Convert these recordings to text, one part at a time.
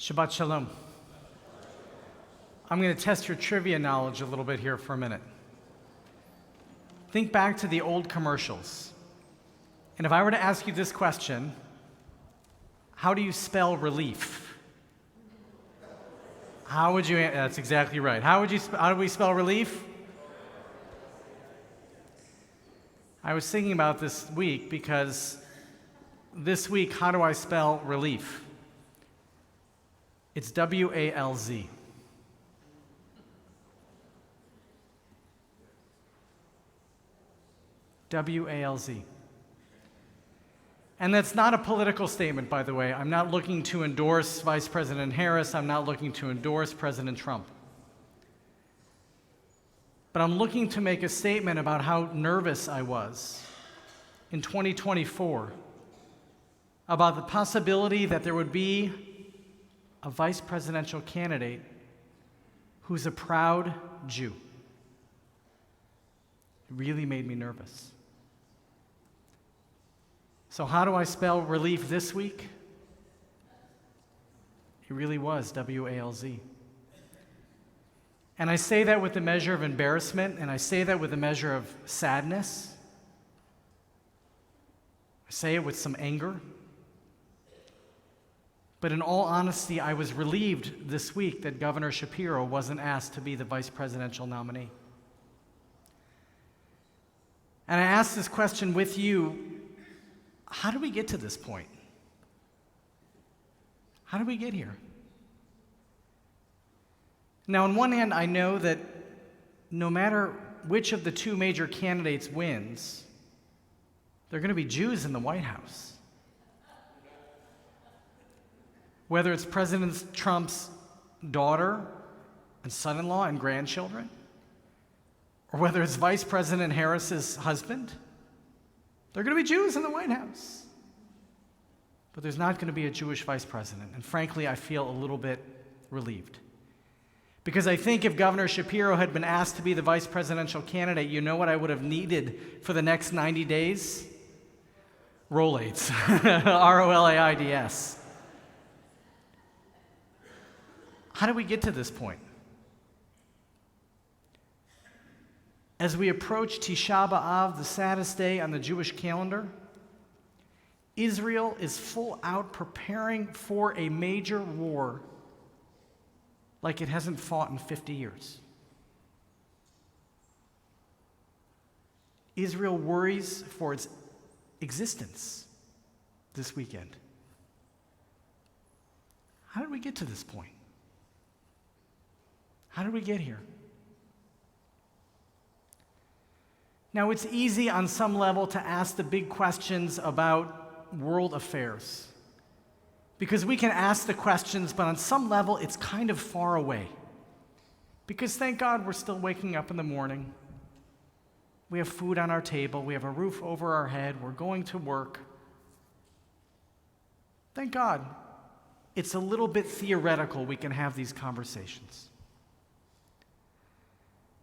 Shabbat Shalom. I'm going to test your trivia knowledge a little bit here for a minute. Think back to the old commercials. And if I were to ask you this question, how do you spell relief? How would you, that's exactly right. How do we spell relief? I was thinking about this week because this week, how do I spell relief? It's W-A-L-Z. W-A-L-Z. And that's not a political statement, by the way. I'm not looking to endorse Vice President Harris. I'm not looking to endorse President Trump. But I'm looking to make a statement about how nervous I was in 2024 about the possibility that there would be a vice presidential candidate who's a proud Jew. It really made me nervous. So how do I spell relief this week? It really was W-A-L-Z. And I say that with a measure of embarrassment, and I say that with a measure of sadness. I say it with some anger. But in all honesty, I was relieved this week that Governor Shapiro wasn't asked to be the vice presidential nominee. And I ask this question with you, how do we get to this point? How do we get here? Now, on one hand, I know that no matter which of the two major candidates wins, there are going to be Jews in the White House. Whether it's President Trump's daughter and son-in-law and grandchildren, or whether it's Vice President Harris's husband, there are going to be Jews in the White House. But there's not going to be a Jewish vice president. And frankly, I feel a little bit relieved. Because I think if Governor Shapiro had been asked to be the vice presidential candidate, you know what I would have needed for the next 90 days? Rolaids. R-O-L-A-I-D-S. How do we get to this point? As we approach Tisha B'Av, the saddest day on the Jewish calendar, Israel is full out preparing for a major war like it hasn't fought in 50 years. Israel worries for its existence this weekend. How did we get to this point? How did we get here? Now, it's easy on some level to ask the big questions about world affairs. Because we can ask the questions, but on some level, it's kind of far away. Because thank God we're still waking up in the morning. We have food on our table. We have a roof over our head. We're going to work. Thank God. It's a little bit theoretical we can have these conversations.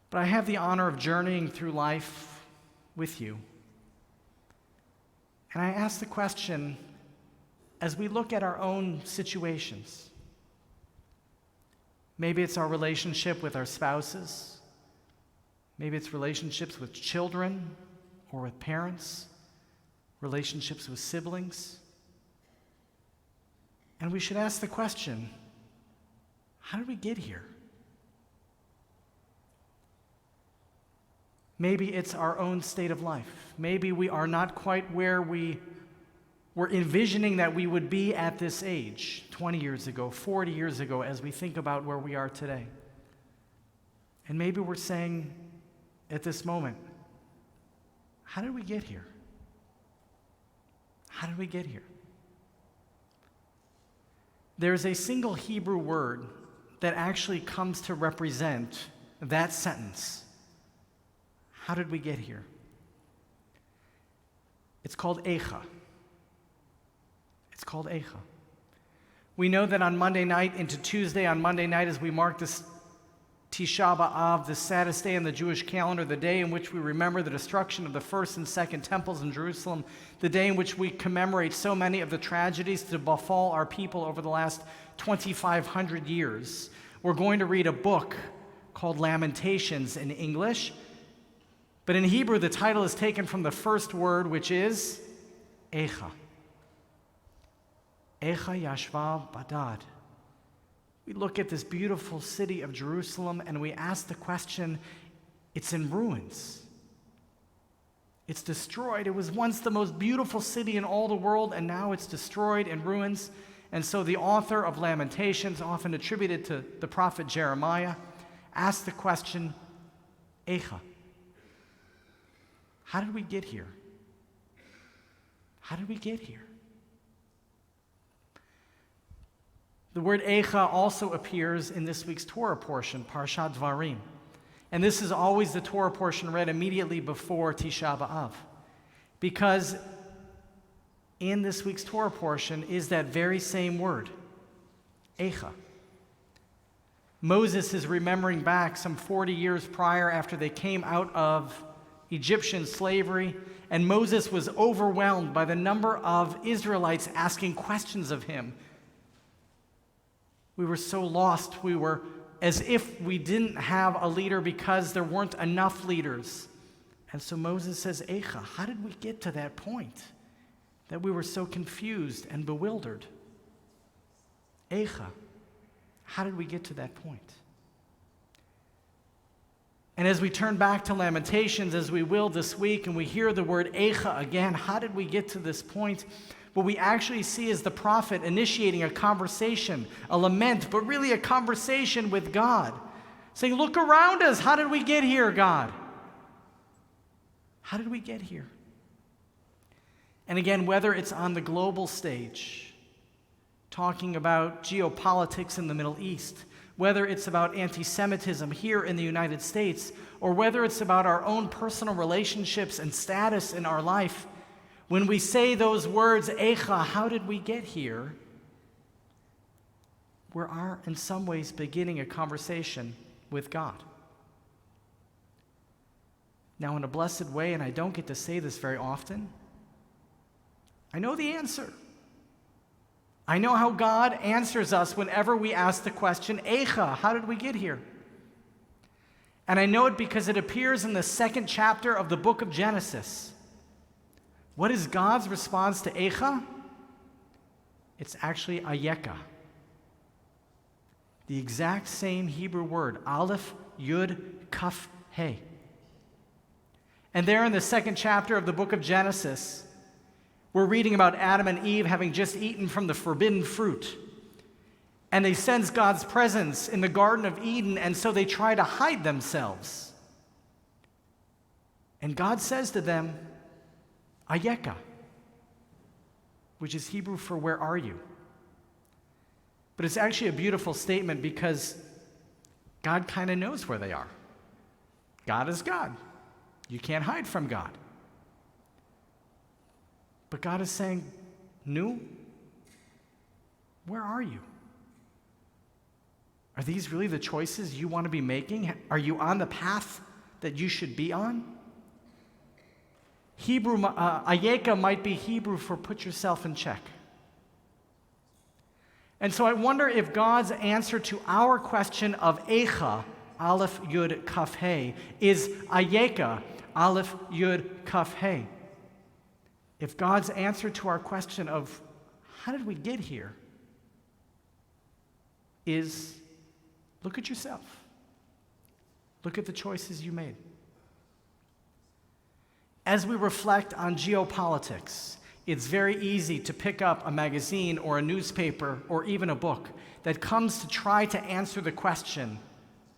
But I have the honor of journeying through life with you. And I ask the question, as we look at our own situations, maybe it's our relationship with our spouses, maybe it's relationships with children or with parents, relationships with siblings. And we should ask the question, how did we get here? Maybe it's our own state of life. Maybe we are not quite where we were envisioning that we would be at this age 20 years ago, 40 years ago, as we think about where we are today. And maybe we're saying at this moment, how did we get here? How did we get here? There's a single Hebrew word that actually comes to represent that sentence. How did we get here? It's called Eicha. It's called Eicha. We know that on Monday night into Tuesday, on Monday night as we mark this Tisha B'Av, the saddest day in the Jewish calendar, the day in which we remember the destruction of the first and second temples in Jerusalem, the day in which we commemorate so many of the tragedies that befall our people over the last 2,500 years. We're going to read a book called Lamentations in English, but in Hebrew the title is taken from the first word, which is Echa. Echa Yashva Badad. We look at this beautiful city of Jerusalem and we ask the question, it's in ruins. It's destroyed. It was once the most beautiful city in all the world, and now it's destroyed in ruins. And so the author of Lamentations, often attributed to the prophet Jeremiah, asked the question, Echa. How did we get here? How did we get here? The word Echa also appears in this week's Torah portion, Parashat Dvarim. And this is always the Torah portion read immediately before Tisha B'Av, because in this week's Torah portion is that very same word, Echa. Moses is remembering back some 40 years prior after they came out of Egyptian slavery, and Moses was overwhelmed by the number of Israelites asking questions of him. We were so lost, we were as if we didn't have a leader because there weren't enough leaders. And so Moses says, Echa, how did we get to that point that we were so confused and bewildered? Echa, how did we get to that point? And as we turn back to Lamentations, as we will this week, and we hear the word Echa again, how did we get to this point? What we actually see is the prophet initiating a conversation, a lament, but really a conversation with God, saying, look around us. How did we get here, God? How did we get here? And again, whether it's on the global stage, talking about geopolitics in the Middle East, whether it's about anti-Semitism here in the United States, or whether it's about our own personal relationships and status in our life, when we say those words, Echa, how did we get here? We are in some ways beginning a conversation with God. Now, in a blessed way, and I don't get to say this very often, I know the answer. I know how God answers us whenever we ask the question, Echa, how did we get here? And I know it because it appears in the second chapter of the book of Genesis. What is God's response to Echa? It's actually Ayeka. The exact same Hebrew word, Aleph, Yud, Kaf, He. And there in the second chapter of the book of Genesis, we're reading about Adam and Eve having just eaten from the forbidden fruit. And they sense God's presence in the Garden of Eden, and so they try to hide themselves. And God says to them, Ayeka, which is Hebrew for where are you? But it's actually a beautiful statement because God kind of knows where they are. God is God. You can't hide from God. But God is saying, Nu, where are you? Are these really the choices you want to be making? Are you on the path that you should be on? Hebrew, Ayeka might be Hebrew for put yourself in check. And so I wonder if God's answer to our question of Echa, Aleph, Yud, Kaf, He, is Ayeka, Aleph, Yud, Kaf, He. If God's answer to our question of how did we get here is look at yourself. Look at the choices you made. As we reflect on geopolitics, it's very easy to pick up a magazine or a newspaper or even a book that comes to try to answer the question,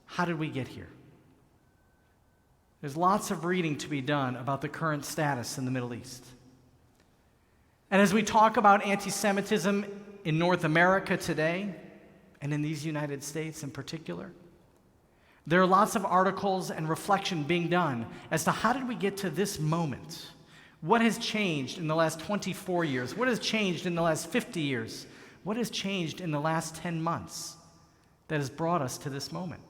how did we get here? There's lots of reading to be done about the current status in the Middle East. And as we talk about anti-Semitism in North America today, and in these United States in particular, there are lots of articles and reflection being done as to how did we get to this moment? What has changed in the last 24 years? What has changed in the last 50 years? What has changed in the last 10 months that has brought us to this moment?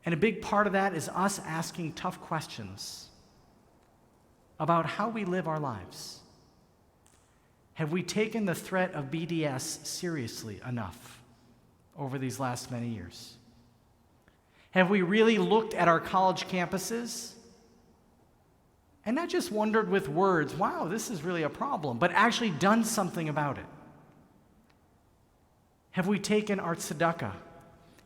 And a big part of that is us asking tough questions about how we live our lives. Have we taken the threat of BDS seriously enough over these last many years? Have we really looked at our college campuses and not just wondered with words, wow, this is really a problem, but actually done something about it? Have we taken our tzedakah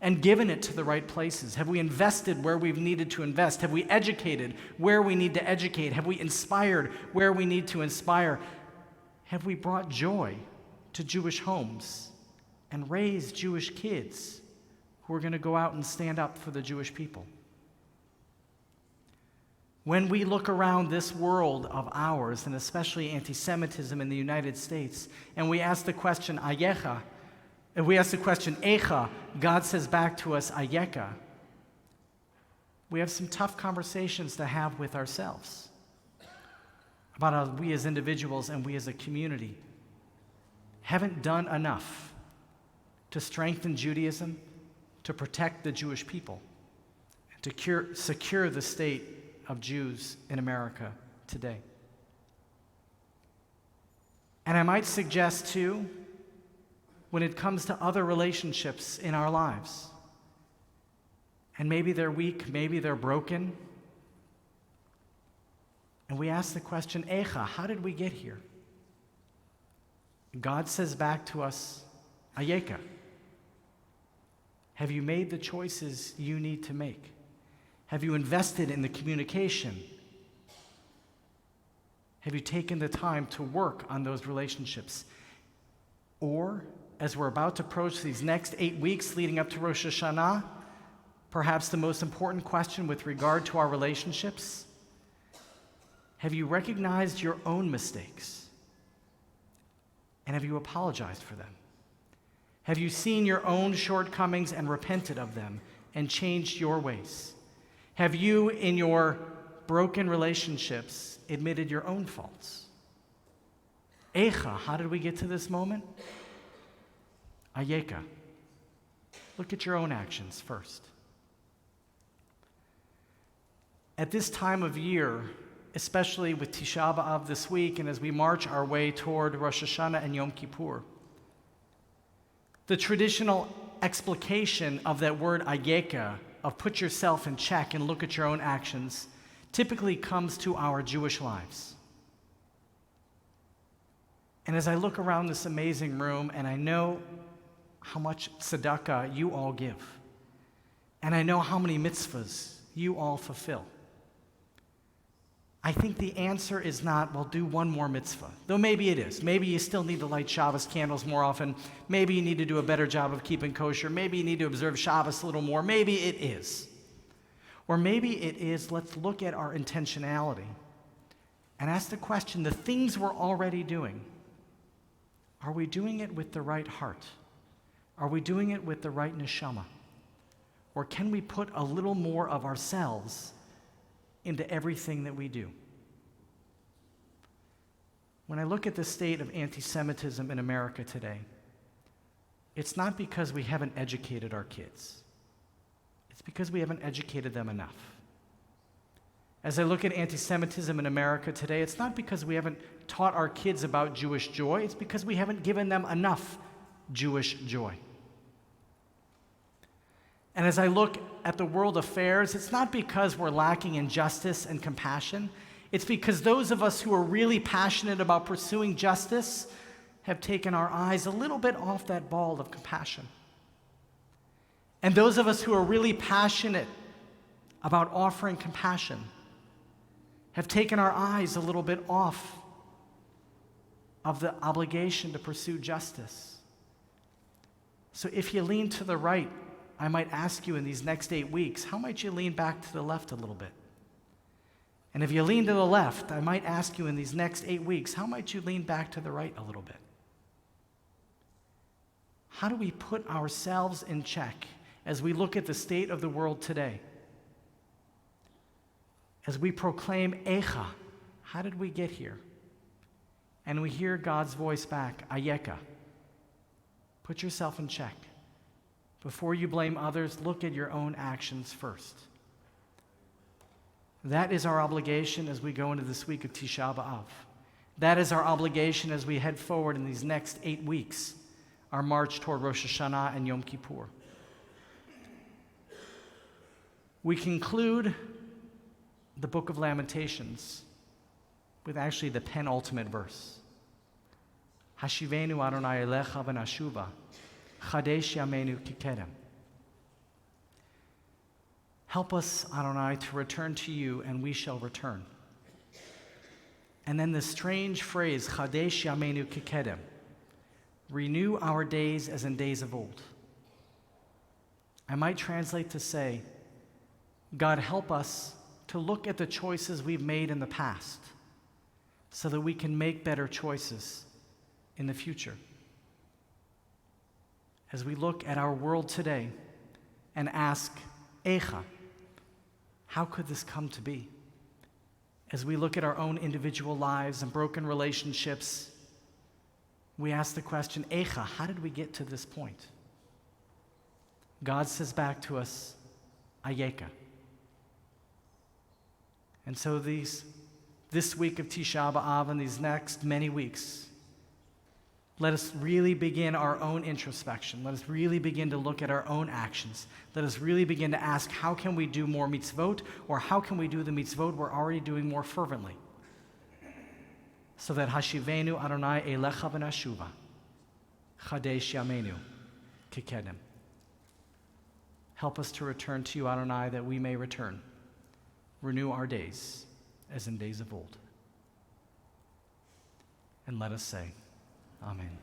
and given it to the right places? Have we invested where we've needed to invest? Have we educated where we need to educate? Have we inspired where we need to inspire? Have we brought joy to Jewish homes and raised Jewish kids who are going to go out and stand up for the Jewish people? When we look around this world of ours, and especially anti-Semitism in the United States, and we ask the question, Ayecha, and we ask the question, Echa, God says back to us, Ayeka, we have some tough conversations to have with ourselves about how we as individuals and we as a community haven't done enough to strengthen Judaism, to protect the Jewish people, and to secure the state of Jews in America today. And I might suggest, too, when it comes to other relationships in our lives, and maybe they're weak, maybe they're broken, and we ask the question, Echa, how did we get here? God says back to us, Ayeka, have you made the choices you need to make? Have you invested in the communication? Have you taken the time to work on those relationships? Or, as we're about to approach these next 8 weeks leading up to Rosh Hashanah, perhaps the most important question with regard to our relationships, have you recognized your own mistakes? And have you apologized for them? Have you seen your own shortcomings and repented of them and changed your ways? Have you, in your broken relationships, admitted your own faults? Echa, how did we get to this moment? Ayeka. Look at your own actions first. At this time of year, especially with Tisha B'Av this week and as we march our way toward Rosh Hashanah and Yom Kippur, the traditional explication of that word Ayeka, of put yourself in check and look at your own actions, typically comes to our Jewish lives. And as I look around this amazing room, and I know how much tzedakah you all give, and I know how many mitzvahs you all fulfill, I think the answer is not, well, do one more mitzvah. Though maybe it is. Maybe you still need to light Shabbos candles more often. Maybe you need to do a better job of keeping kosher. Maybe you need to observe Shabbos a little more. Maybe it is. Or maybe it is, let's look at our intentionality and ask the question, the things we're already doing, are we doing it with the right heart? Are we doing it with the right neshama? Or can we put a little more of ourselves into everything that we do? When I look at the state of anti-Semitism in America today, it's not because we haven't educated our kids. It's because we haven't educated them enough. As I look at anti-Semitism in America today, it's not because we haven't taught our kids about Jewish joy, it's because we haven't given them enough Jewish joy. And as I look at the world affairs, it's not because we're lacking in justice and compassion. It's because those of us who are really passionate about pursuing justice have taken our eyes a little bit off that ball of compassion. And those of us who are really passionate about offering compassion have taken our eyes a little bit off of the obligation to pursue justice. So if you lean to the right, I might ask you in these next 8 weeks, how might you lean back to the left a little bit? And if you lean to the left, I might ask you in these next 8 weeks, how might you lean back to the right a little bit? How do we put ourselves in check as we look at the state of the world today? As we proclaim Echa, how did we get here? And we hear God's voice back, Ayeka, put yourself in check. Before you blame others, look at your own actions first. That is our obligation as we go into this week of Tisha B'Av. That is our obligation as we head forward in these next 8 weeks, our march toward Rosh Hashanah and Yom Kippur. We conclude the book of Lamentations with actually the penultimate verse. Hashivenu Adonai elecha v'nashuva, chadesh yameinu kikedem. Help us, Adonai, to return to you, and we shall return. And then the strange phrase, chadesh yameinu kikedem, renew our days as in days of old. I might translate to say, God, help us to look at the choices we've made in the past so that we can make better choices in the future. As we look at our world today and ask, Eicha, how could this come to be? As we look at our own individual lives and broken relationships, we ask the question, Eicha, how did we get to this point? God says back to us, Ayeka. And so this week of Tisha B'Av and these next many weeks, let us really begin our own introspection. Let us really begin to look at our own actions. Let us really begin to ask, how can we do more mitzvot, or how can we do the mitzvot we're already doing more fervently? So that Hashivenu Adonai elecha v'nashuva, chadesh yameinu kikedem. Help us to return to you, Adonai, that we may return. Renew our days as in days of old. And let us say, Amen.